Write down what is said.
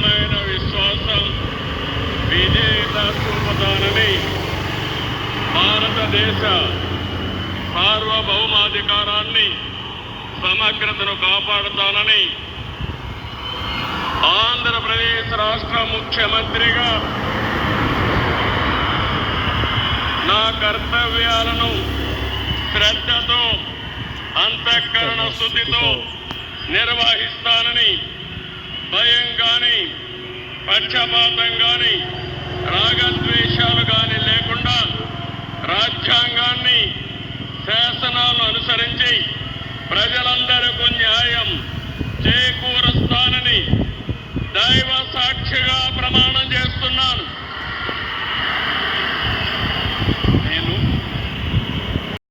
దృఢమైన విశ్వాసం విజేత చూపుతానని భారతదేశ సార్వభౌమాధికారాన్ని సమగ్రతను కాపాడుతానని ఆంధ్రప్రదేశ్ రాష్ట్ర ముఖ్యమంత్రిగా నా కర్తవ్యాలను శ్రద్ధతో అంతఃకరణ శుద్ధితో నిర్వహిస్తానని భయం కానీ పక్షపాతం కానీ రాగద్వేషాలు కానీ లేకుండా రాజ్యాంగాన్ని శాసనాలను అనుసరించి ప్రజలందరికీ న్యాయం చేకూరుస్తానని దైవ సాక్షిగా ప్రమాణం చేస్తున్నాను.